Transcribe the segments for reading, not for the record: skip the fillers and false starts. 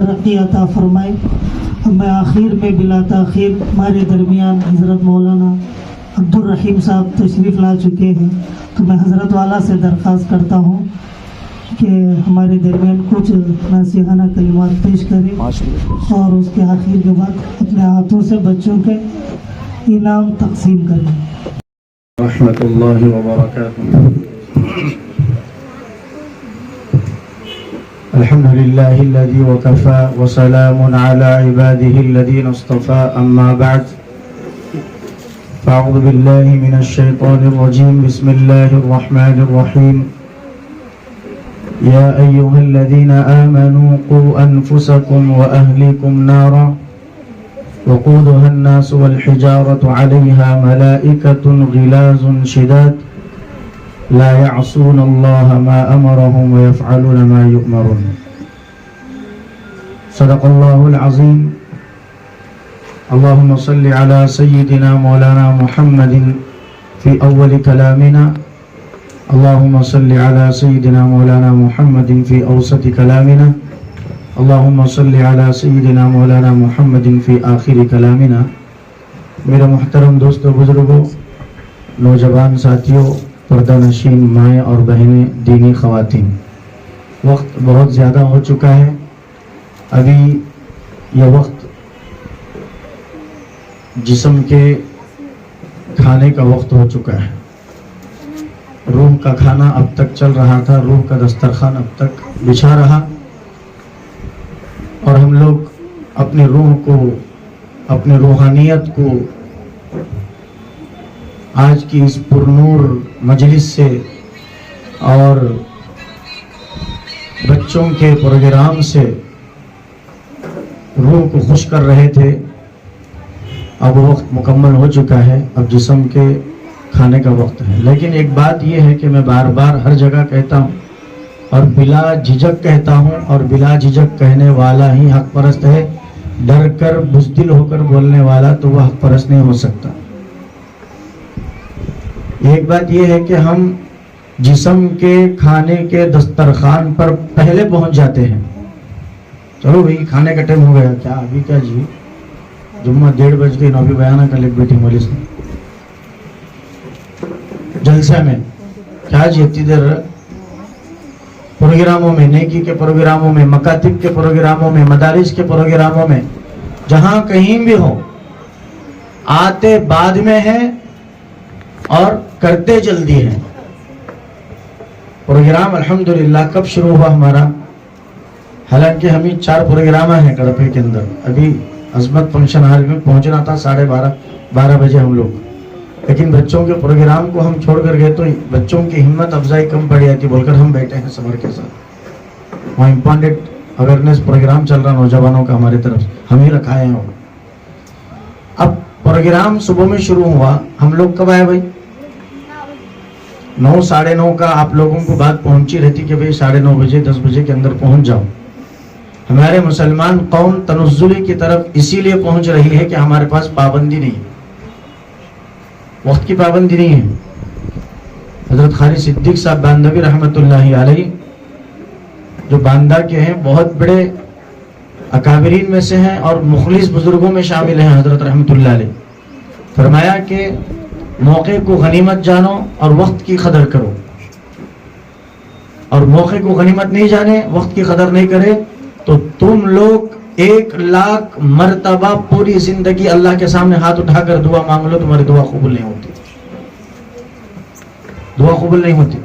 ترقی عطا فرمائے. میں آخر میں بلا تاخیر ہمارے درمیان حضرت مولانا عبدالرحیم صاحب تشریف لا چکے ہیں، تو میں حضرت والا سے درخواست کرتا ہوں کہ ہمارے درمیان کچھ نصیحانہ کلمات پیش کریں اور اس کے آخر کے بعد اپنے ہاتھوں سے بچوں کے انعام تقسیم کریں. رحمۃ اللہ وبرکاتہ. الحمد لله الذي وكفى وسلام على عباده الذين اصطفى. أما بعد فأعوذ بالله من الشيطان الرجيم. بسم الله الرحمن الرحيم. يا أيها الذين آمنوا قوا أنفسكم وأهليكم نارا وقودها الناس والحجارة عليها ملائكة غلاظ شداد لا يعصون الله ما أمرهم ويفعلون ما يؤمرون. صدق الله العظيم. اللهم صل على سيدنا مولانا محمد في أول كلامنا. اللهم صل على سيدنا مولانا محمد في أوسط كلامنا. اللهم صل على سيدنا مولانا محمد في آخر كلامنا. میرے محترم دوستو، بزرگوں، نوجوان ساتھیوں، پردہ نشین مائیں اور بہنیں، دینی خواتین، وقت بہت زیادہ ہو چکا ہے. ابھی یہ وقت جسم کے کھانے کا وقت ہو چکا ہے. روح کا کھانا اب تک چل رہا تھا، روح کا دسترخوان اب تک بچھا رہا، اور ہم لوگ اپنے روح کو، اپنے روحانیت کو آج کی اس پرنور مجلس سے اور بچوں کے پروگرام سے روح کو خوش کر رہے تھے. اب وقت مکمل ہو چکا ہے، اب جسم کے کھانے کا وقت ہے. لیکن ایک بات یہ ہے کہ میں بار بار ہر جگہ کہتا ہوں اور بلا جھجک کہتا ہوں، اور بلا جھجک کہنے والا ہی حق پرست ہے. ڈر کر بزدل ہو کر بولنے والا تو وہ حق پرست نہیں ہو سکتا. ایک بات یہ ہے کہ ہم جسم کے کھانے کے دسترخوان پر پہلے پہنچ جاتے ہیں. چلو بھئی کھانے کا ٹائم ہو گیا. کیا ابھی کیا جی، جمعہ 1:30 بج گئی، ابھی بیانہ کر لے بیٹھی مولوی سے جلسہ میں. کیا جی اتنی دیر پروگراموں میں، نیکی کے پروگراموں میں، مکاتب کے پروگراموں میں، مدارس کے پروگراموں میں، جہاں کہیں بھی ہو، آتے بعد میں ہیں اور کرتے جلدی ہیں. پروگرام الحمدللہ کب شروع ہوا ہمارا؟ حالانکہ ہمیں 4 پروگرام ہیں کڑپے کے اندر. ابھی عظمت فنکشن ہال میں پہنچنا تھا 12:30 بجے ہم لوگ، لیکن بچوں کے پروگرام کو ہم چھوڑ کر گئے تو بچوں کی ہمت افزائی کم پڑ جاتی بول کر ہم بیٹھے ہیں صبر کے ساتھ. وہاں امپورٹنٹ اویئرنیس پروگرام چل رہا نوجوانوں کا ہماری طرف سے، ہم ہی رکھا ہے. اب پروگرام صبح میں شروع ہوا، ہم لوگ کب آئے بھائی؟ 9 ساڑھے 9 کا آپ لوگوں کو بات پہنچی رہتی کہ بھئی 9:30 بجے 10 بجے کے اندر پہنچ جاؤ. ہمارے مسلمان قوم تنزلی کی طرف اسی لیے پہنچ رہی ہے کہ ہمارے پاس پابندی نہیں ہے، وقت کی پابندی نہیں ہے. حضرت خاری صدیق صاحب باندھوی رحمت اللہ علیہ، جو باندھا کے ہیں، بہت بڑے اکابرین میں سے ہیں اور مخلص بزرگوں میں شامل ہیں. حضرت رحمت اللہ علیہ فرمایا کہ موقع کو غنیمت جانو اور وقت کی قدر کرو، اور موقع کو غنیمت نہیں جانے، وقت کی قدر نہیں کرے تو تم لوگ 1,00,000 مرتبہ پوری زندگی اللہ کے سامنے ہاتھ اٹھا کر دعا مانگ لو، تمہاری دعا قبول نہیں ہوتی. دعا قبول نہیں ہوتی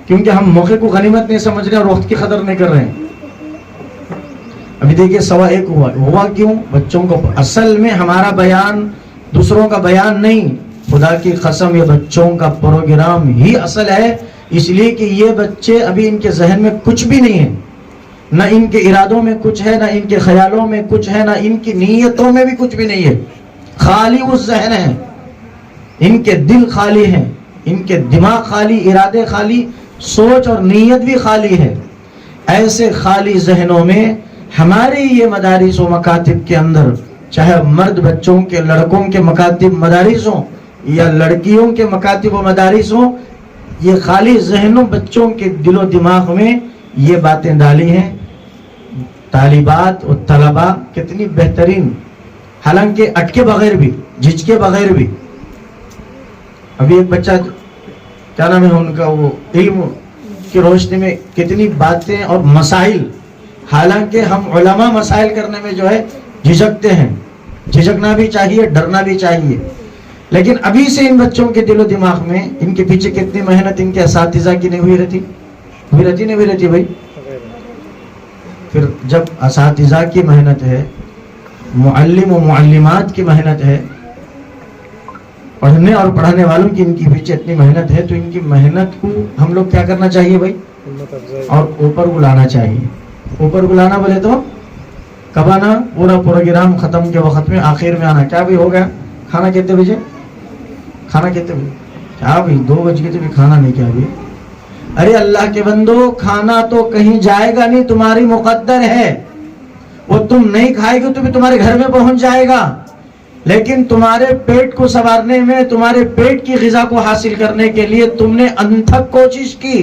کیونکہ ہم موقع کو غنیمت نہیں سمجھ رہے اور وقت کی قدر نہیں کر رہے ہیں. ابھی دیکھیے 1:15 ہوا کیوں؟ بچوں کو اصل میں ہمارا بیان دوسروں کا بیان نہیں، خدا کی قسم یہ بچوں کا پروگرام ہی اصل ہے. اس لیے کہ یہ بچے ابھی ان کے ذہن میں کچھ بھی نہیں ہے، نہ ان کے ارادوں میں کچھ ہے، نہ ان کے خیالوں میں کچھ ہے، نہ ان کی نیتوں میں بھی کچھ بھی نہیں ہے. خالی اس ذہن ہے، ان کے دل خالی ہیں، ان کے دماغ خالی، ارادے خالی، سوچ اور نیت بھی خالی ہے. ایسے خالی ذہنوں میں ہمارے یہ مدارس و مکاتب کے اندر، چاہے مرد بچوں کے، لڑکوں کے مکاتب مدارس ہوں یا لڑکیوں کے مکاتب و مدارس ہوں، یہ خالی ذہنوں بچوں کے دل و دماغ میں یہ باتیں ڈالی ہیں तालिबात और तलबा कितनी बेहतरीन, हालांकि अटके बगैर भी, झिझके बगैर भी। अभी एक बच्चा, क्या नाम है उनका, वो इल्म की रोशनी में कितनी बातें और मसाइल, हालांकि हम उलमा मसाइल करने में जो है झिझकते हैं, झिझकना भी चाहिए, डरना भी चाहिए, लेकिन अभी से इन बच्चों के दिलो दिमाग में, इनके पीछे कितनी मेहनत इनके असातिज़ा की नहीं हुई रहती भाई। फिर जब असातिज़ा की मेहनत है, मुअल्लिम व मुअल्लिमात की मेहनत है, पढ़ने और पढ़ाने वालों की इनकी पीछे इतनी मेहनत है, तो इनकी मेहनत को हम लोग क्या करना चाहिए भाई, और ऊपर बुलाना चाहिए। ऊपर बुलाना बोले तो कब आना, पूरा प्रोग्राम खत्म के वक्त में आखिर में आना। क्या भी हो गया, खाना कितने बजे, खाना कितने बजे, क्या भाई 2 बज गए तो भी खाना नहीं, क्या भाई। अरे अल्लाह के बंदो, खाना तो कहीं जाएगा नहीं, तुम्हारी मुकद्दर है, वो तुम नहीं खाएगी तो भी तुम्हारे घर में पहुंच जाएगा, लेकिन तुम्हारे पेट को संवारने में, तुम्हारे पेट की ग़िज़ा को हासिल करने के लिए तुमने अनथक कोशिश की।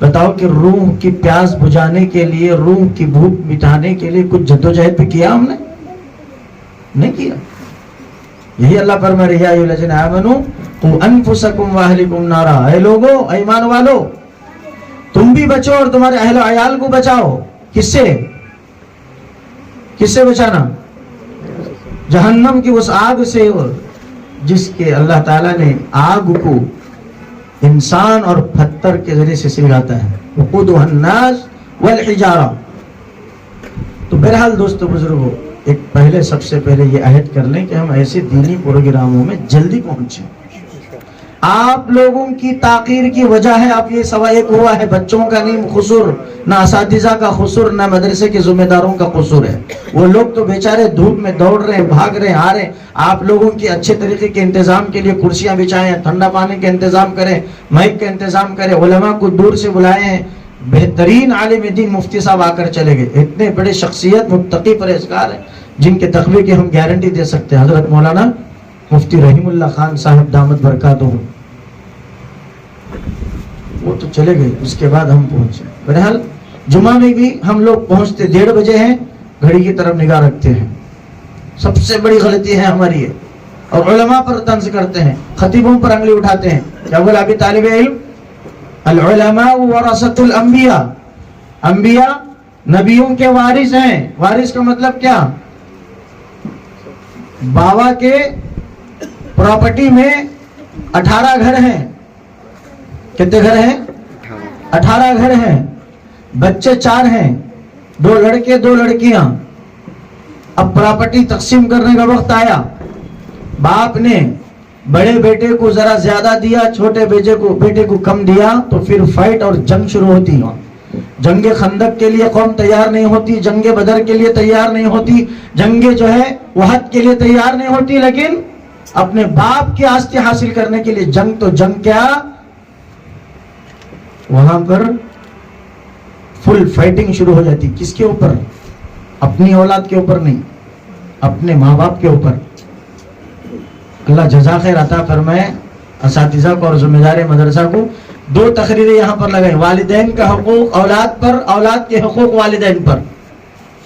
बताओ कि रूह की प्यास बुझाने के लिए, रूह की भूख मिटाने के लिए कुछ जद्दोजहद भी किया हमने? नहीं किया। यही अल्लाह फरमा रहा है, या अय्युहल्लज़ीना आमनू क़ू अनफुसकुम व अहलिकुम नारा, ऐ लोगो, ईमान वालो, तुम भी बचो और तुम्हारे अहल अयाल को बचाओ। किससे, किससे बचाना? जहन्नम की उस आग से, जिसके अल्लाह ताला ने आग को इंसान और पत्थर के जरिए से सिलगाता है, वक़ूदुहन्नास वल हिजारा। तो बहरहाल दोस्तों बुजुर्गों, एक पहले सबसे पहले ये अहद कर लें कि हम ऐसे दीनी प्रोग्रामों में जल्दी पहुंचे। आप लोगों की ताक़ीर की वजह है अब ये सवा एक हुआ है। बच्चों का नहीं खुसूर, ना असातिज़ा का खुसूर, ना मदरसे के जिम्मेदारों का खुसूर है। वो लोग तो बेचारे धूप में दौड़ रहे हैं, भाग रहे हैं, आ रहे हैं। आप लोगों की अच्छे तरीके के इंतजाम के लिए कुर्सियां बिछाएं, ठंडा पानी का इंतजाम करें, माइक का इंतजाम करें, उलमा को दूर से बुलाए हैं। बेहतरीन आलिम दीन मुफ्ती साहब आकर चले गए, इतने बड़े शख्सियत, मुत्तकी परहेज़गार हैं, जिनके तक़वे की हम गारंटी दे सकते हैं। हज़रत मौलाना मुफ्ती रहीमुल्लाह खान साहब दामत बरकातुहू, वो तो चले गए, उसके बाद हम पहुंचे। बहरहाल जुमा में भी हम लोग पहुंचते 1:30 बजे हैं, घड़ी की तरफ निगाह रखते हैं। सबसे बड़ी गलती है हमारी है, और उलमा पर तंज करते हैं, खतीबों पर अंगली उठाते हैं। क्या बोला अभी तालिब इल्म, अल उलमा वरसतुल अंबिया, अंबिया नबियों के वारिस हैं। वारिस का मतलब क्या? बाबा के प्रॉपर्टी में 18 घर हैं। कितने घर हैं? 18 घर हैं। बच्चे 4 हैं, 2 लड़के 2 लड़कियां। अब प्रॉपर्टी तकसीम करने का वक्त आया, बाप ने बड़े बेटे को जरा ज्यादा दिया, छोटे बेटे को कम दिया, तो फिर फाइट और जंग शुरू होती है। जंगे खंदक के लिए कौम तैयार नहीं होती, जंगे बदर के लिए तैयार नहीं होती, जंगे जो है वहद के लिए तैयार नहीं होती, लेकिन अपने बाप की आस्ती हासिल करने के लिए जंग, तो जंग क्या, वहां पर फुल फाइटिंग शुरू हो जाती। किसके ऊपर? अपनी औलाद के ऊपर नहीं, अपने माँ बाप के ऊपर। अल्लाह जज़ा खैर अता फरमाए असातिज़ा को और ज़िम्मेदार मदरसा को। 2 तकरीरें यहाँ पर लगाई, वालिदैन का हुकूक औलाद पर, औलाद के हुकूक वालिदैन पर,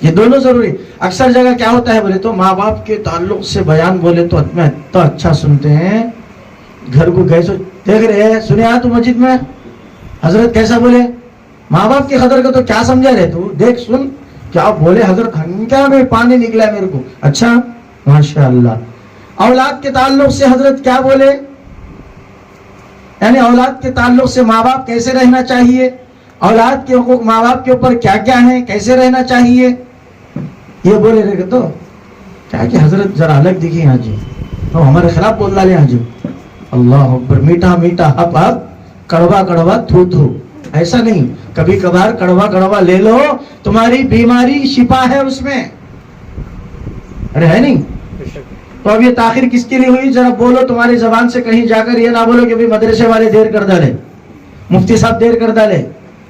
ये दोनों जरूरी। अक्सर जगह क्या होता है बोले तो, माँ बाप के ताल्लुक से बयान बोले तो इतना अच्छा सुनते हैं, घर को गए सो देख रहे हैं, सुने आ तू मस्जिद में हजरत कैसा बोले, माँ बाप की कदर को तो क्या समझा रहे तू, देख सुन क्या बोले हजरत, हंका में पानी निकला मेरे को, अच्छा माशाअल्लाह। औलाद के ताल्लुक से हजरत क्या बोले, यानी औलाद के ताल्लुक से माँ बाप कैसे रहना चाहिए, औलाद के हुकूक माँ बाप के ऊपर क्या क्या है, कैसे रहना चाहिए, ये बोले रहे तो क्या कि हजरत जरा अलग दिखी यहाँ जी, तो हमारे खिलाफ बोल डाले यहाँ जी। अल्लाह अकबर, मीठा मीठा हप हप, कड़वा कड़वा थू थू, ऐसा नहीं। कभी कभार कड़वा कड़वा ले लो, तुम्हारी बीमारी शिफा है उसमें, अरे है नहीं। तो अब ये ताखिर किसके लिए हुई, जरा बोलो तुम्हारी जबान से, कहीं जाकर ये ना बोलो कि भाई मदरसे वाले देर कर डाले, मुफ्ती साहब देर कर डाले,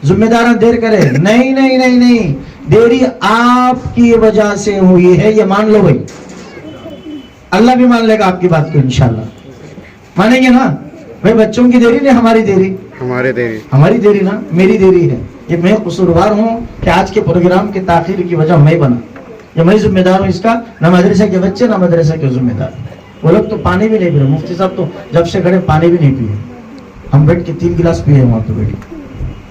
जिम्मेदार देर करे। नहीं नहीं नहीं नहीं, देरी आपकी वजह से हुई है, ये मान लो भाई। अल्लाह भी मान लेगा आपकी बात को इंशाल्लाह, मानेंगे ना भाई। बच्चों की देरी नहीं हमारी देरी, हमारी देरी ना, मेरी देरी है। کہ میں قصوروار ہوں کہ آج کے پروگرام کی تاخیر کی وجہ میں بنا، یا میں ذمہ دار ہوں اس کا، نہ مدرسے کے بچے نہ مدرسے کے ذمہ دار. وہ لوگ تو پانی بھی نہیں پی رہے، مفتی صاحب تو جب سے کھڑے پانی بھی نہیں پیے. ہم بیٹھ کے 3 گلاس پیے وہاں پہ بیٹھ کے،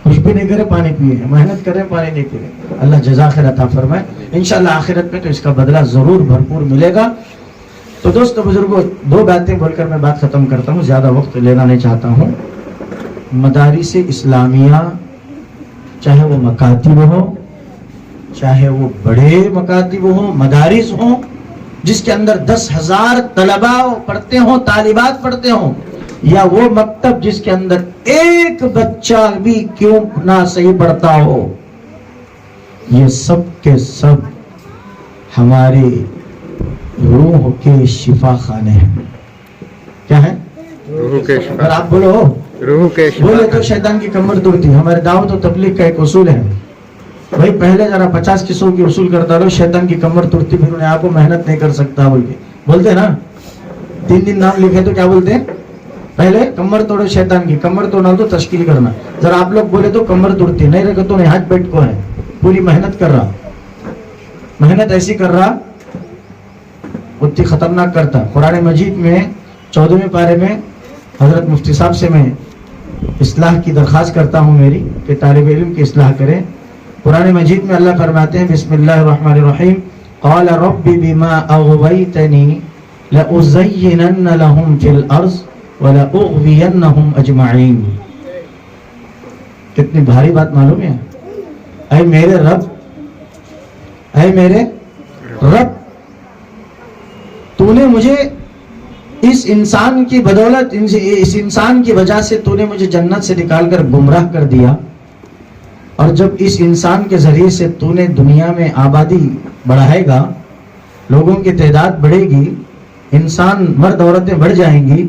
کچھ بھی نہیں کرے پانی پیے، محنت کرے پانی نہیں پیے. اللہ جزا خیر عطا فرمائے. انشاءاللہ آخرت میں تو اس کا بدلہ ضرور بھرپور ملے گا. تو دوستو بزرگوں، 2 باتیں بول کر میں بات ختم کرتا ہوں، زیادہ وقت لینا نہیں چاہتا ہوں. مدارس اسلامیہ چاہے وہ مکاتب ہو، چاہے وہ بڑے مکاتب ہوں، مدارس ہوں جس کے اندر 10,000 طلباء پڑھتے ہوں، طالبات پڑھتے ہوں، یا وہ مکتب جس کے اندر ایک بچہ بھی کیوں نہ صحیح پڑھتا ہو، یہ سب کے سب ہمارے روح کے شفا خانے ہیں. کیا ہے؟ روح کے شفا. اگر آپ بولو روح کے شفا. بولے تو شیطان کی کمر توڑتی. ہمارے دعوت و تبلیغ کا ایک اصول ہے بھائی، پہلے ذرا 50 کی 100 کی اصول کرتا رہو، شیطان کی کمر توڑتی، پھر انہیں آپ کو محنت نہیں کر سکتا بول کے بولتے نا. 3 دن نام لکھے تو کیا بولتے ہیں؟ پہلے کمر توڑو شیطان کی، کمر توڑنا تو تشکیل کرنا. ذرا آپ لوگ بولے تو کمر توڑتی، نہیں رکھے تو نہیں، ہاتھ بیٹھ کو ہے، پوری محنت کر رہا، محنت ایسی کر رہا اتنی خطرناک کرتا. قرآن مجید میں 14ویں پارے میں حضرت مفتی صاحب سے میں اصلاح کی درخواست کرتا ہوں میری، کہ طالب علم کی اصلاح کریں. قرآن مجید میں اللہ فرماتے ہیں بسم اللہ الرحمن الرحیم قال رب بما اغویتنی لأزینن لهم فی الارض ولأغوینہم اجمعین. کتنی بھاری بات معلوم ہے. اے میرے رب، اے میرے رب، تو نے مجھے اس انسان کی بدولت، اس انسان کی وجہ سے تو نے مجھے جنت سے نکال کر گمراہ کر دیا، اور جب اس انسان کے ذریعے سے تو نے دنیا میں آبادی بڑھائے گا، لوگوں کی تعداد بڑھے گی، انسان مرد عورتیں بڑھ جائیں گی،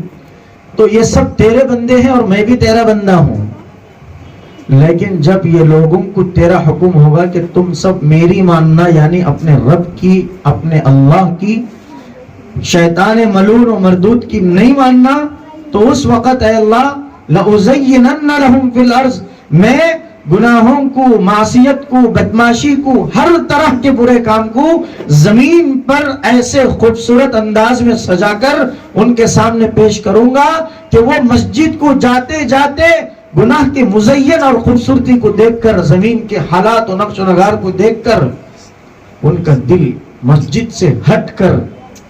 تو یہ سب تیرے بندے ہیں اور میں بھی تیرا بندہ ہوں. لیکن جب یہ لوگوں کو تیرا حکم ہوگا کہ تم سب میری ماننا، یعنی اپنے رب کی، اپنے اللہ کی، شیطان ملعون و مردود کی نہیں ماننا، تو اس وقت اے اللہ لَأُزَيِّنَنَّ لَهُمْ فِي الْأَرْضِ، میں گناہوں کو، معصیت کو، بدماشی کو، ہر طرح کے برے کام کو زمین پر ایسے خوبصورت انداز میں سجا کر ان کے سامنے پیش کروں گا کہ وہ مسجد کو جاتے جاتے گناہ کے مزین اور خوبصورتی کو دیکھ کر، زمین کے حالات و نقش و نگار کو دیکھ کر ان کا دل مسجد سے ہٹ کر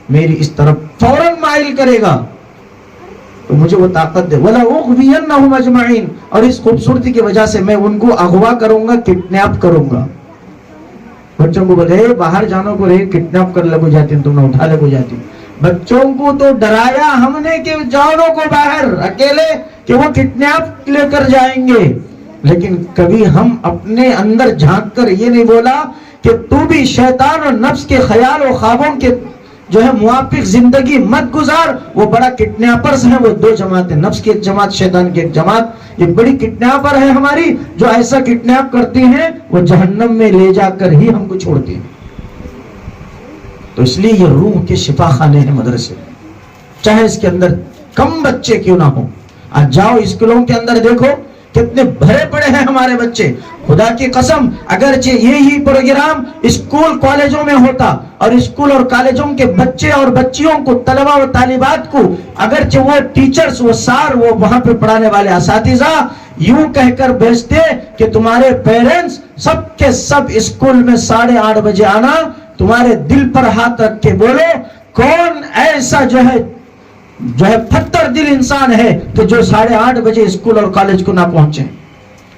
میری اس طرف فوراً مائل کرے گا. تو مجھے وہ طاقت دے. وَلَأُغْوِيَنَّهُمْ أَجْمَعِينَ، اور اس خوبصورتی کی وجہ سے میں ان کو اغوا کروں گا، کڈنیپ کروں گا. بچوں کو بولے باہر جانو کو رہے کڈنیپ کر لے کو جاتی، تم نے اٹھا لے کو جاتی. بچوں کو تو ڈرایا ہم نے کہ جانو کو باہر اکیلے، کہ وہ کڈنیپ لے کر جائیں گے. لیکن کبھی ہم اپنے اندر جھانک کر یہ نہیں بولا کہ تو بھی شیطان اور نفس کے خیال و خوابوں کے جو ہے موافق زندگی مت گزار. وہ بڑا کڈنیپرز ہیں، وہ 2 جماعتیں، نفس کی ایک جماعت، شیطان کی ایک جماعت. یہ بڑی کڈنیپر ہے ہماری، جو ایسا کڈنیپ کرتی ہیں وہ جہنم میں لے جا کر ہی ہم کو چھوڑتی ہیں. تو اس لیے یہ روح کے شفا خانے ہیں مدرسے، چاہے اس کے اندر کم بچے کیوں نہ ہوں. آج جاؤ اسکولوں کے اندر دیکھو کتنے بھرے پڑے ہیں ہمارے بچے. خدا کی قسم اگرچہ یہی پروگرام اسکول کالجوں میں ہوتا، اور اسکول اور کالجوں کے بچے اور بچیوں کو، طلبہ و طالبات کو، اگرچہ وہ ٹیچرز، وہ سار، وہ وہاں پہ پڑھانے والے اساتذہ یوں کہہ کر بھیجتے کہ تمہارے پیرنٹس سب کے سب اسکول میں 8:30 بجے آنا، تمہارے دل پر ہاتھ رکھ کے بولو کون ایسا جو ہے پتھر دل انسان ہے کہ جو 8:30 بجے اسکول اور کالج کو نہ پہنچے.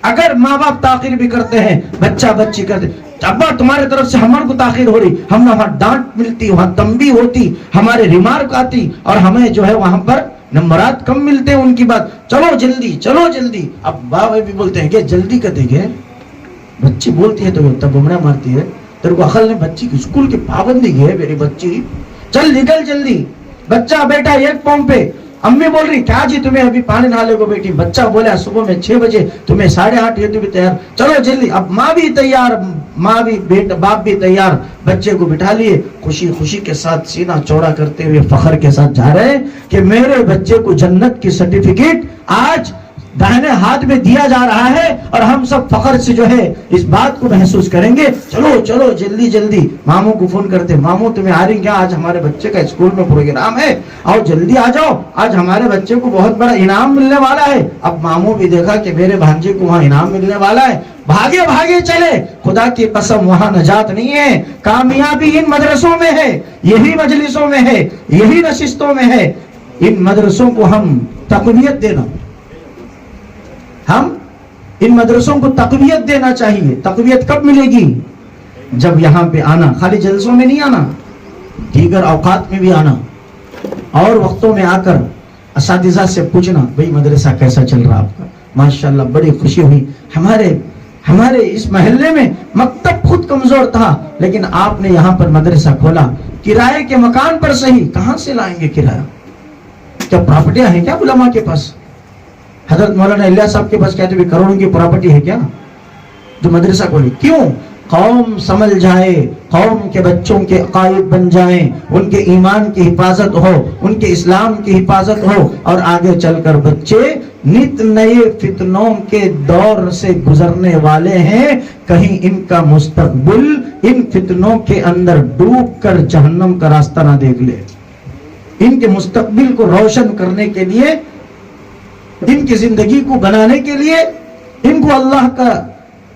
اگر ماں باپ تاخیر بھی کرتے ہیں، بچہ بچی کرتے، ابا تمہارے طرف سے ہمارے کو تاخیر ہو رہی، ہم وہاں ڈانٹ ملتی، وہاں تنبیہ ہوتی، ہمارے ریمارک آتی، اور ہمیں جو ہے وہاں پر نمبرات کم ملتے ہیں ان کی بات. چلو جلدی چلو جلدی. اب باپ بھی بولتے ہیں کہ جلدی کرتے گے. بچی بولتی ہے تو تب گمراہ مارتی ہے. تیرے کو عقل نہیں، بچی کی اسکول کی پابندی ہے، میری بچی چل نکل جلدی. بچہ بیٹا ایک پمپ پہ، امی بول رہی کیا جی تمہیں ابھی پانی نہالے کو بیٹی. بچہ بولا صبح میں 6 بجے، تمہیں 8:30 یہ تو بھی تیار، چلو جلدی. اب ماں بھی تیار، ماں بھی بیٹا، باپ بھی تیار، بچے کو بٹھا لیے، خوشی خوشی کے ساتھ سینہ چوڑا کرتے ہوئے فخر کے ساتھ جا رہے ہیں کہ میرے بچے کو جنت کی سرٹیفکیٹ آج दाहिने हाथ में दिया जा रहा है और हम सब फख्र से जो है इस बात को महसूस करेंगे। चलो चलो जल्दी जल्दी मामू को फोन करते, मामू तुम्हें आ रही क्या, आज हमारे बच्चे का स्कूल में प्रोग्राम है, आओ जल्दी आ जाओ, आज हमारे बच्चे को बहुत बड़ा इनाम मिलने वाला है। अब मामू भी देखा कि मेरे भांजे को वहां इनाम मिलने वाला है, भागे भागे चले। खुदा की कसम वहां नजात नहीं है, कामयाबी इन मदरसों में है, यही मजलिसों में है, यही नशिस्तों में है। इन मदरसों को हम तक़वियत देना, हम इन मदरसों को तक़वियत देना चाहिए। तक़वियत कब मिलेगी? जब यहाँ पे आना, खाली जलसों में नहीं आना, दीगर औकात में भी आना और वक्तों में आकर असातिज़ा से पूछना, भाई मदरसा कैसा चल रहा आपका, माशाल्लाह बड़ी खुशी हुई, हमारे इस महल्ले में मकतब खुद कमजोर था लेकिन आपने यहाँ पर मदरसा खोला, किराए के मकान पर सही, कहां से लाएंगे किराया? क्या प्रॉपर्टियां हैं क्या उलमा के पास? हजरत मौलाना इलियास साहब के पास कहते भी करोड़ों की प्रॉपर्टी है क्या जो मदरसा खोली? क्यों? कौम समझ जाए, कौम के बच्चों के अकायद बन जाएं, उनके ईमान की हिफाजत हो, उनके इस्लाम की हिफाजत हो और आगे चलकर बच्चे नित नए फितनों के दौर से गुजरने वाले हैं, कहीं इनका मुस्तकबिल इन फितनों के अंदर डूब कर जहन्नम का रास्ता ना देख ले। इनके मुस्तकबिल को रोशन करने के लिए, इनकी जिंदगी को बनाने के लिए, इनको अल्लाह का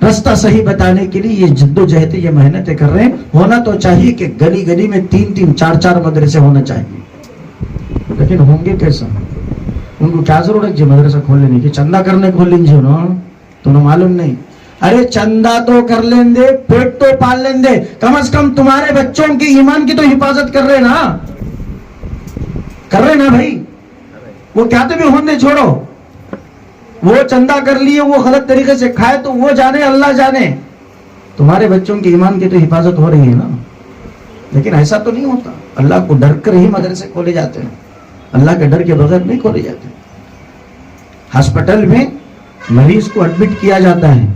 रास्ता सही बताने के लिए ये जद्दोजहद, ये मेहनतें कर रहे हैं। होना तो चाहिए कि गली गली में 3-3, 4-4 मदरसे होना चाहिए, लेकिन होंगे कैसा? उनको क्या जरूरत है मदरसा खोल लेने की? चंदा करने खोल लीजिए ना, तुम्हें मालूम नहीं? अरे चंदा तो कर लें दे, पेट तो पाल लें दे, कम से कम तुम्हारे बच्चों की ईमान की तो हिफाजत कर रहे ना, कर रहे ना भाई? वो क्या तो भी होने छोड़ो, वो चंदा कर लिए, वो गलत तरीके से खाए तो वो जाने, अल्लाह जाने, तुम्हारे बच्चों की ईमान की तो हिफाजत हो रही है ना। लेकिन ऐसा तो नहीं होता, अल्लाह को डर कर ही मदरसे खोले जाते हैं, अल्लाह के डर के बगैर नहीं खोले जाते। हॉस्पिटल में मरीज को एडमिट किया जाता है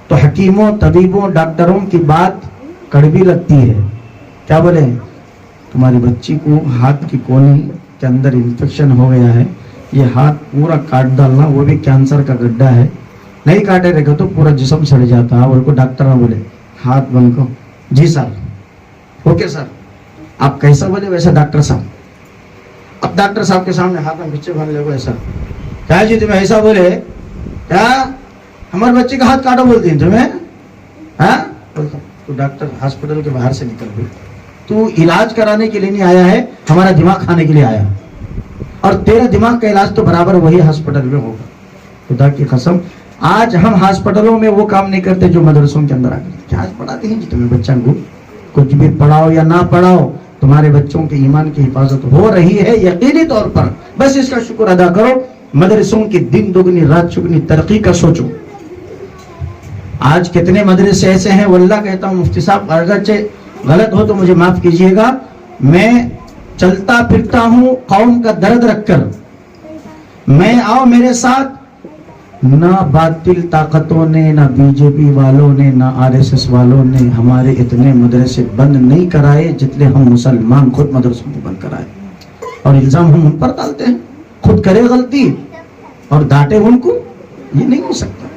तो हकीमों, तबीबों, डॉक्टरों की बात कड़वी लगती है। क्या बोले? तुम्हारी बच्ची को हाथ की कोनी के अंदर इन्फेक्शन हो गया है, ये हाथ पूरा काट डालना, वो भी कैंसर का गड्ढा है, नहीं काटे रहेगा तो पूरा जिस्म सड़ जाता है। और को डॉक्टर ने बोले हाथ बंद करो, जी सर, ओके सर, आप कैसा बोले वैसा डॉक्टर साहब। अब डॉक्टर साहब के सामने हाथ में बिच्छे भर ले, ऐसा क्या जी तुम्हें ऐसा बोले, क्या हमारे बच्चे का हाथ काटो बोलती है तुम्हें? हाँ, तो डॉक्टर हॉस्पिटल के बाहर से निकल गई, तू इलाज कराने के लिए नहीं आया है, हमारा दिमाग खाने के लिए आया, और तेरा दिमाग का इलाज तो बराबर वही हॉस्पिटल में होगा। खुदा की कसम, आज हम हॉस्पिटलों में वो काम नहीं करते जो मदरसों के अंदर आकर। क्या पढ़ाते हैं जी तुम्हें बच्चा को? कुछ भी पढ़ाओ या ना पढ़ाओ, तुम्हारे बच्चों के ईमान की हिफाजत हो रही है यकीनी तौर पर, बस इसका शुक्र अदा करो। मदरसों की दिन दुगनी रात चुगनी तरक्की का सोचो। आज कितने मदरसे ऐसे हैं, वल्लाह कहता हूँ मुफ्ती साहब, अगरचे गलत हो तो मुझे माफ कीजिएगा, मैं चलता फिरता हूं कौम का दर्द रखकर, मैं आओ मेरे साथ, ना बातिल ताकतों ने, ना बीजेपी वालों ने, ना आरएसएस वालों ने हमारे इतने मदरसे बंद नहीं कराए जितने हम मुसलमान खुद मदरसों को बंद कराए। और इल्जाम हम उन पर डालते हैं, खुद करे गलती और डांटे उनको, ये नहीं हो सकता।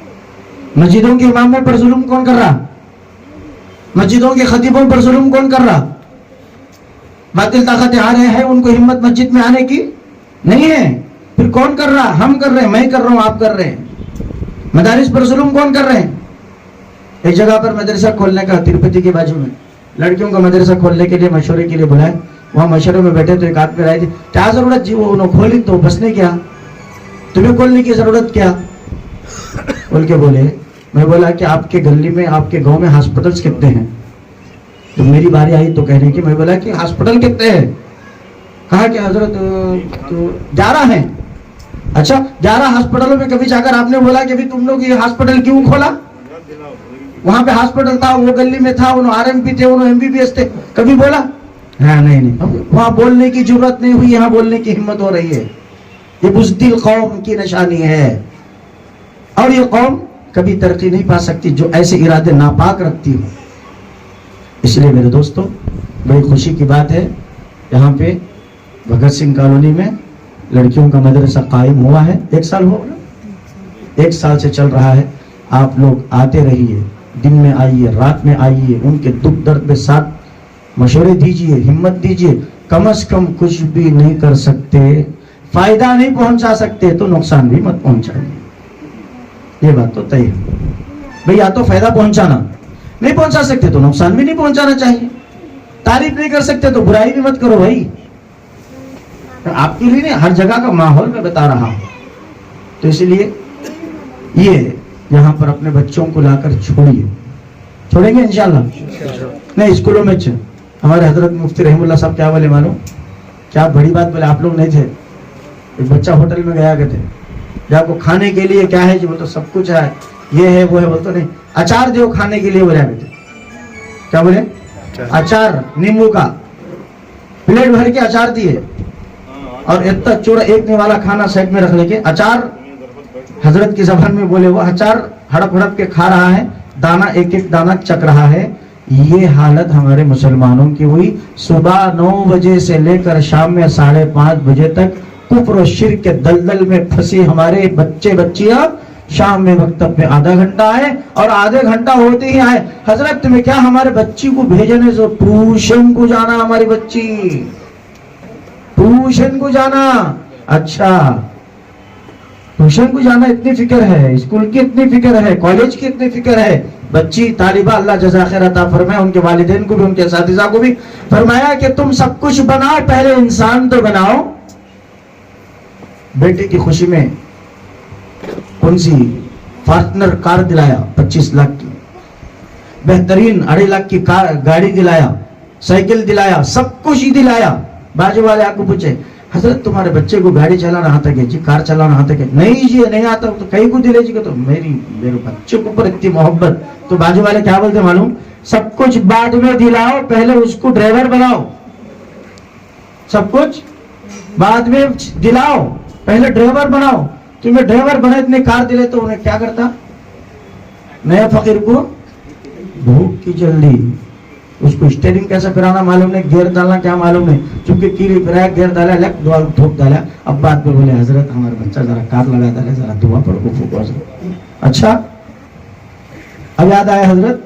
मस्जिदों के इमामों पर जुल्म कौन कर रहा? मस्जिदों के खतीबों पर जुल्म कौन कर रहा? बातिल ताकतें आ रहे हैं, उनको हिम्मत मस्जिद में आने की नहीं है, फिर कौन कर रहा? हम कर रहे हैं, मैं कर रहा हूं, आप कर रहे हैं। मदारिस पर जुल्म कौन कर रहे हैं? एक जगह पर मदरसा खोलने का, तिरुपति के बाजू में लड़कियों का मदरसा खोलने के लिए मशवरे के लिए बुलाए, वहां मशवरे में बैठे तो एक आदमी आए थे, क्या जरूरत जी, वो उन्होंने खोली तो बसने क्या, तुम्हें खोलने की जरूरत क्या बोल के बोले। मैं बोला कि आपके गली में, आपके गांव में हॉस्पिटल्स कितने हैं? तो मेरी बारी आई तो कहने की, मैं बोला कि हॉस्पिटल कितने हैं? कहा कि हजरत तो 11 हैं। अच्छा, 11 हॉस्पिटलों में कभी जाकर आपने बोला कि भाई तुम लोग ये हॉस्पिटल क्यों खोला? वहां पे हॉस्पिटल था, वो गली में था, उन्होंने आरएमपी थे, उन्होंने एमबीबीएस थे, कभी बोला? हाँ, नहीं, वहां बोलने की जरूरत नहीं हुई, यहाँ बोलने की हिम्मत हो रही है। ये बुज़दिल कौम की निशानी है, और ये कौम कभी तरक्की नहीं पा सकती जो ऐसे इरादे नापाक रखती हो। इसलिए मेरे दोस्तों, बड़ी खुशी की बात है, यहाँ पे भगत सिंह कॉलोनी में लड़कियों का मदरसा कायम हुआ है, 1 साल हो गया, 1 साल से चल रहा है। आप लोग आते रहिए, दिन में आइए, रात में आइए, उनके दुख दर्द में साथ मशवरे दीजिए, हिम्मत दीजिए। कम से कम कुछ भी नहीं कर सकते, फायदा नहीं पहुंचा सकते तो नुकसान भी मत पहुंचाइए, ये बात तो तय है भाई। या तो फायदा पहुंचाना, नहीं पहुंचा सकते तो नुकसान भी नहीं पहुंचाना चाहिए। तारीफ नहीं कर सकते तो बुराई भी मत करो भाई। आपके लिए नहीं, हर जगह का माहौल मैं बता रहा हूं। तो इसलिए ये यहाँ पर अपने बच्चों को लाकर छोड़ेंगे इंशाल्लाह। नहीं, स्कूलों में हमारे हजरत मुफ्ती रहमुल्लाह साहब क्या बोले मालूम, क्या बड़ी बात बोले, आप लोग नहीं थे। एक बच्चा होटल में गया करते, जाको खाने के लिए क्या है जी, बोलते सब कुछ है, ये है वो है, बोलते नहीं अचार दो खाने के लिए बोला करते। क्या बोले? अचार, नींबू का प्लेट भर के अचार दिए और इतना चूड़ा एक वाला खाना साइड में रख लेके अचार, हजरत की जबान में बोले वो अचार हड़प हड़प के खा रहा है, दाना एक एक दाना चक रहा है। ये हालत हमारे मुसलमानों की हुई। सुबह 9 बजे से लेकर शाम में 5:30 बजे तक कुफ्र और शिर्क के दलदल में फंसे हमारे बच्चे बच्चियां शाम में मकतब में आधा घंटा आए और आधे घंटा होते ही आए, हजरत तुम्हें क्या हमारे बच्ची को भेजने से ट्यूशन को जाना, हमारी बच्ची ट्यूशन को जाना। अच्छा, ट्यूशन को जाना इतनी फिक्र है, स्कूल की इतनी फिक्र है, कॉलेज की इतनी फिक्र है। बच्ची तालिबा, अल्लाह जज़ा खैर अता फरमाए, उनके वालिदैन को भी, उनके असातिज़ा को भी फरमाया कि तुम सब कुछ बनाओ, पहले इंसान तो बनाओ। बेटे की खुशी में कौन सी फॉर्च्यूनर कार दिलाया 25 लाख की, बेहतरीन 2.5 लाख की कार गाड़ी दिलाया, साइकिल दिलाया, सब कुछ ही दिलाया। बाजू वाले आपको पूछे, हजरत तुम्हारे बच्चे को गाड़ी चलाना आता है जी, कार चलाना आता है? नहीं जी नहीं आता। तो कहीं को दिले जी को, तो मेरे बच्चे के ऊपर इतनी मोहब्बत। तो बाजू वाले क्या बोलते मालूम, सब कुछ बाद में दिलाओ, पहले उसको ड्राइवर बनाओ। सब कुछ बाद में दिलाओ, पहले ड्राइवर बनाओ। तुम्हें ड्राइवर बना, इतने कार दिले तो उन्हें क्या करता? नया फकीर को भूख की जल्दी, उसको स्टीयरिंग कैसे फिराना मालूम नहीं, गियर डालना क्या मालूम नहीं, चूंकि कीली फिराया, गियर डाला, लेफ्ट दुआ ठोक डाला। अब बात में बोले हजरत हमारा बच्चा जरा कार लगा डाले, जरा दुआ पढ़ को फूको। अच्छा, अब याद आया हजरत,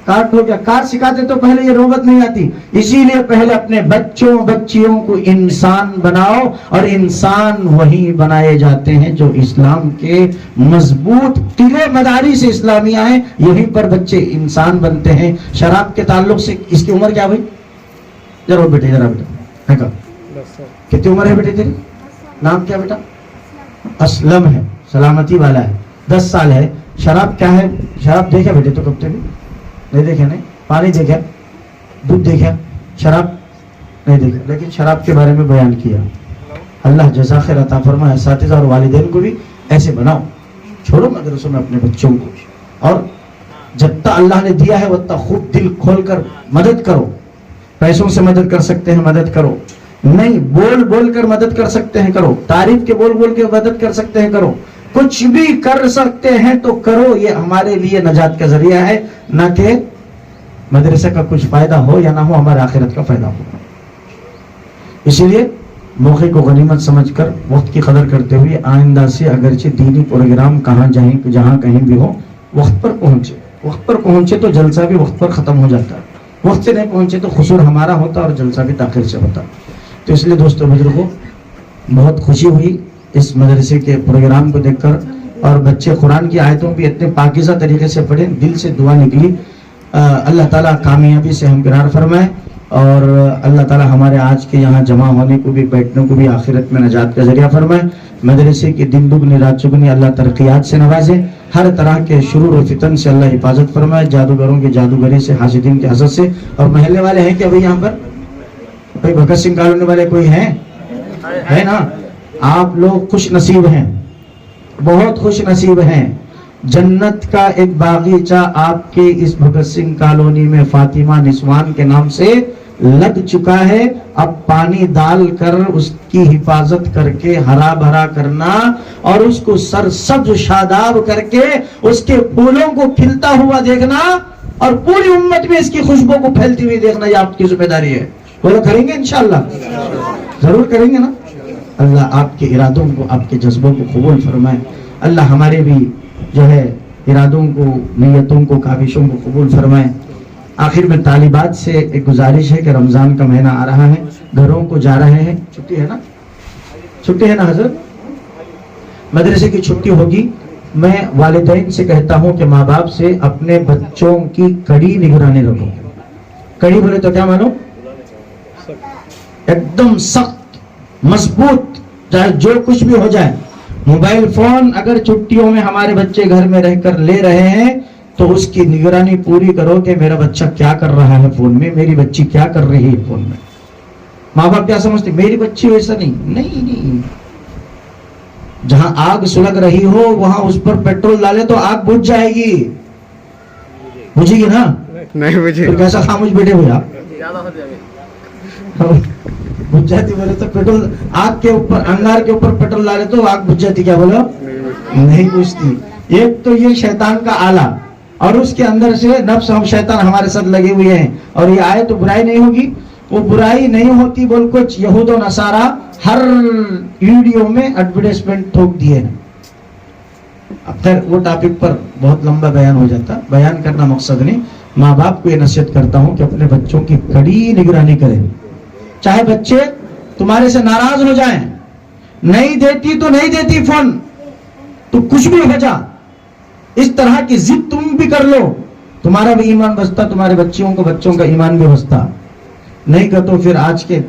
कार ठोक गया। कार सिखाते तो पहले ये नौबत नहीं आती। इसीलिए पहले अपने बच्चों बच्चियों को इंसान बनाओ, और इंसान वही बनाए जाते हैं जो इस्लाम के मजबूत किले मदारिस इस्लामिया हैं, यहीं पर बच्चे इंसान बनते हैं। शराब के ताल्लुक से इसकी उम्र क्या हुई? जरा बेटे, जरा बेटा है का, कितनी उम्र है बेटे तेरी? नाम क्या बेटा? असलम है, सलामती वाला है, 10 साल है। शराब क्या है? शराब देखा बेटे तो कब तक नहीं देखे? नहीं। पानी देखा, दूध देखा, शराब नहीं देखा, लेकिन शराब के बारे में बयान किया। अल्लाह जज़ा खैर अता फरमाए। असातिज़ा और वालिदैन को भी ऐसे बनाओ, छोड़ो मदरसों में अपने बच्चों को, और जब तक अल्लाह ने दिया है वह तक खूब दिल खोल कर मदद करो। पैसों से मदद कर सकते हैं, मदद करो। नहीं, बोल बोल कर मदद कर सकते हैं, करो। तारीफ के बोल बोल के मदद कर सकते हैं, करो। कुछ भी कर सकते हैं तो करो। ये हमारे लिए नजात का जरिया है, ना कि मदरसे का कुछ फायदा हो या ना हो, हमारे आखिरत का फायदा हो। इसीलिए मौके को गनीमत समझकर वक्त की कदर करते हुए आइंदा से अगरचे दीनी प्रोग्राम जहाँ कहीं भी हो, वक्त पर पहुंचे। वक्त पर पहुंचे तो जलसा भी वक्त पर खत्म हो जाता है। वक्त से नहीं पहुंचे तो खुसूर हमारा होता और जलसा भी ताखिर से होता। तो इसलिए दोस्तों बुजुर्गों, बहुत खुशी हुई इस मदरसे के प्रोग्राम को देखकर, और बच्चे कुरान की आयतों भी इतने पाकीज़ा तरीके से पढ़े, दिल से दुआ निकली। अल्लाह ताला कामयाबी से हमकिनार फरमाए, और अल्लाह ताला हमारे आज के यहाँ जमा होने को भी, बैठने को भी आखिरत में नजात का जरिया फरमाए। मदरसे की दिन दुगनी रात चुगनी अल्लाह तरक्यात से नवाजे, हर तरह के शुरूर और फितन से अल्लाह हिफाजत फरमाए, जादूगरों की जादूगरी से, हासिदीन के हसद से। और महल्ले वाले हैं क्या भाई यहाँ पर? भाई भगत सिंह कॉलोनी वाले कोई हैं? है ना? आप लोग खुश नसीब हैं, बहुत खुश नसीब हैं। जन्नत का एक बागीचा आपके इस भगत सिंह कॉलोनी में फातिमा निस्वान के नाम से लग चुका है। अब पानी डाल कर उसकी हिफाजत करके हरा भरा करना, और उसको सरसब्ज शादाब करके उसके फूलों को खिलता हुआ देखना, और पूरी उम्मत में इसकी खुशबू को फैलती हुई देखना, ये आपकी जिम्मेदारी है। बोलो करेंगे इंशाअल्लाह? जरूर करेंगे ना? अल्लाह आपके इरादों को, आपके जज्बों को कबूल फरमाए। اللہ ہمارے بھی جو ہے ارادوں کو نیتوں کو کاوشوں کو قبول فرمائے. آخر میں طالبات سے ایک گزارش ہے کہ رمضان کا مہینہ آ رہا ہے, گھروں کو جا رہے ہیں, چھٹی ہے نا, چھٹی ہے نا حضرت, مدرسے کی چھٹی ہوگی. میں والدین سے کہتا ہوں کہ ماں باپ سے اپنے بچوں کی کڑی نگرانی رکھو. کڑی بولے تو کیا مانو, ایک دم سخت مضبوط, چاہے جو کچھ بھی ہو جائے. موبائل فون اگر چھٹیوں میں ہمارے بچے گھر میں رہ کر لے رہے ہیں تو اس کی نگرانی پوری کرو کہ میرا بچہ کیا کر رہا ہے فون میں, میری بچی کیا کر رہی ہے فون میں. ماں باپ کیا سمجھتے, میری بچی ویسا نہیں. جہاں آگ سلگ رہی ہو وہاں اس پر پیٹرول ڈالے تو آگ بجھ جائے گی, بجھے گی نا, نہیں بجھے, پھر کیسا خاموش بیٹھے ہوئے آپ, بجھ جاتی بولے تو پیٹرول آگ کے اوپر, انگار کے اوپر پیٹرول ڈالے تو آگ بجھ جاتی, کیا بولو, نہیں بجھتی. ایک تو یہ شیطان کا آلہ, اور اس کے اندر سے نفس ہم شیطان ہمارے ساتھ لگے ہوئے ہیں, اور یہ آئے تو برائی نہیں ہوگی, وہ برائی نہیں ہوتی بول کچھ یہود و نصارہ ہر ویڈیو میں ایڈورٹائزمنٹ ٹھوک دیے ہیں. اب خیر وہ ٹاپک پر بہت لمبا بیان ہو جاتا, بیان کرنا مقصد نہیں. ماں باپ کو یہ نصیحت کرتا ہوں کہ اپنے بچوں کی کڑی نگرانی کریں. چاہے بچے تمہارے سے ناراض ہو جائیں, نہیں دیتی تو نہیں دیتی فون, تو کچھ بھی ہو جا, اس طرح کی ضد تم بھی کر لو, تمہارا بھی ایمان بستا, تمہارے بچوں کا ایمان بھی بستا. نہیں کر تو پھر آج کے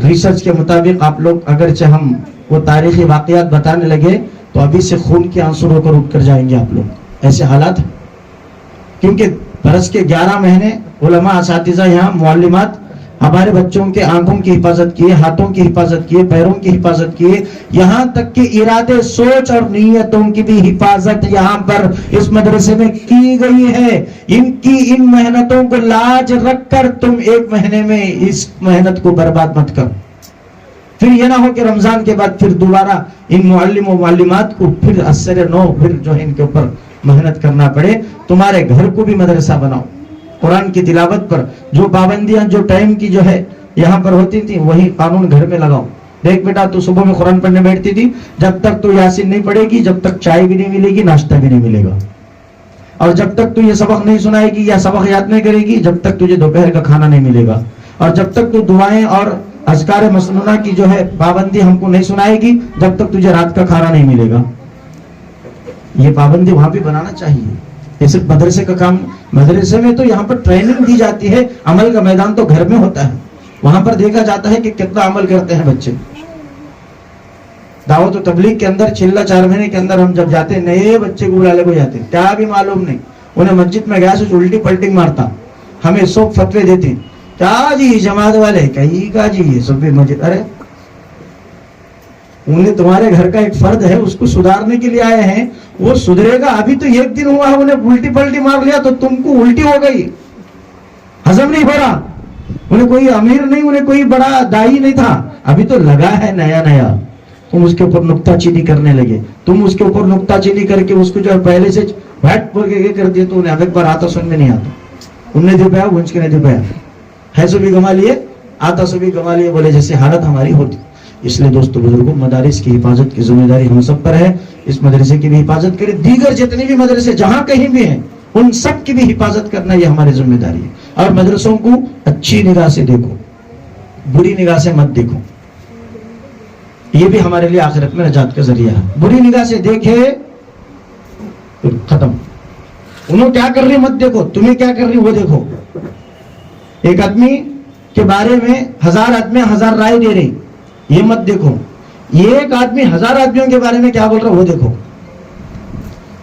ریسرچ کے مطابق آپ لوگ اگرچہ ہم وہ تاریخی واقعات بتانے لگے تو ابھی سے خون کے آنسو رو کر اٹھ کر جائیں گے آپ لوگ, ایسے حالات. کیونکہ برس کے 11 مہینے علماء, اساتذہ, یہاں معلمات ہمارے بچوں کے آنکھوں کی حفاظت کیے, ہاتھوں کی حفاظت کیے, پیروں کی حفاظت کیے, یہاں تک کہ ارادے, سوچ اور نیتوں کی بھی حفاظت یہاں پر اس مدرسے میں کی گئی ہے. ان محنتوں کو لاج رکھ کر تم ایک مہینے میں اس محنت کو برباد مت کرو. پھر یہ نہ ہو کہ رمضان کے بعد پھر دوبارہ ان معلم و معلمات کو پھر اثر نو پھر جو ہے ان کے اوپر محنت کرنا پڑے. تمہارے گھر کو بھی مدرسہ بناؤ, قرآن کی تلاوت پر جو پابندیاں جو ٹائم کی جو ہے یہاں پر ہوتی تھی وہی قانون گھر میں لگاؤ. دیکھ بیٹا, تو صبح میں قرآن پڑھنے بیٹھتی تھی, جب تک تو یاسین نہیں پڑھے گی جب تک چائے بھی نہیں ملے گی, ناشتہ بھی نہیں ملے گا, اور جب تک تو یہ سبق نہیں سنائے گی یا سبق یاد نہیں کرے گی جب تک تجھے دوپہر کا کھانا نہیں ملے گا, اور جب تک تو دعائیں اور اذکار مسنونہ کی جو ہے پابندی ہم کو نہیں سنائے گی جب تک تجھے رات کا کھانا نہیں ملے گا. یہ پابندی وہاں بھی بنانا چاہیے. یہ صرف مدرسے کا کام, مدرسے میں تو یہاں پر ٹریننگ دی جاتی ہے, عمل کا میدان تو گھر میں ہوتا ہے, وہاں پر دیکھا جاتا ہے کہ کتنا عمل کرتے ہیں بچے. دعوت و تبلیغ کے اندر چلہ 4 مہینے کے اندر ہم جب جاتے ہیں, نئے بچے کو بلا لے کو جاتے ہیں, کیا بھی معلوم نہیں, انہیں مسجد میں گیا سے الٹی پلٹی مارتا, ہمیں سب فتوے دیتے ہیں, کیا جی جماعت والے کہیں کا جی یہ سب بھی مسجد, ارے انہیں تمہارے گھر کا ایک فرد ہے اس کو سدھارنے کے لیے آئے ہیں, وہ سدھرے گا. ابھی تو 1 دن ہوا ہے انہیں الٹی پلٹی مار لیا تو تم کو الٹی ہو گئی, ہضم نہیں ہو رہا. انہیں کوئی امیر نہیں, انہیں کوئی بڑا دائی نہیں تھا, ابھی تو لگا ہے نیا نیا, تم اس کے اوپر نکتہ چینی کرنے لگے. تم اس کے اوپر نکتہ چینی کر کے اس کو جو پہلے سے بھٹ بول کے کر دیا تو انہیں اب ایک بار آتا سن میں نہیں آتا. انہیں دے پایا گنج کے نہیں دے پایا, ہے سو بھی گما لیے, آتا سو بھی گما لیے, بولے جیسے حالت ہماری ہوتی. اس لیے دوستو بزرگوں, مدارس کی حفاظت کی ذمہ داری ہم سب پر ہے. اس مدرسے کی بھی حفاظت کرے, دیگر جتنے بھی مدرسے جہاں کہیں بھی ہیں ان سب کی بھی حفاظت کرنا یہ ہماری ذمہ داری ہے. اور مدرسوں کو اچھی نگاہ سے دیکھو, بری نگاہ سے مت دیکھو, یہ بھی ہمارے لیے آخرت میں نجات کا ذریعہ ہے. بری نگاہ سے دیکھے پھر ختم, انہوں کیا کر رہی مت دیکھو, تمہیں کیا کر رہی وہ دیکھو. ایک آدمی کے بارے میں 1000 آدمی 1000 رائے دے رہی, یہ مت دیکھو. ایک آدمی 1000 آدمیوں کے بارے میں کیا بول رہا وہ دیکھو.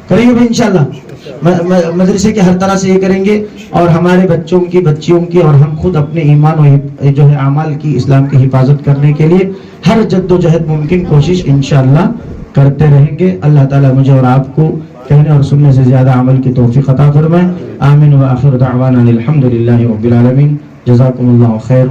کریں گے بھائی انشاءاللہ, مدرسے کے ہر طرح سے یہ کریں گے, اور ہمارے بچوں کی, بچیوں کی, اور ہم خود اپنے ایمان و جو ہے اعمال کی, اسلام کی حفاظت کرنے کے لیے ہر جد و جہد ممکن کوشش انشاءاللہ کرتے رہیں گے. اللہ تعالیٰ مجھے اور آپ کو کہنے اور سننے سے زیادہ عمل کی توفیق عطا فرمائے. آمین و آخر دعوانا الحمدللہ رب العالمین. جزاکم اللہ خیر.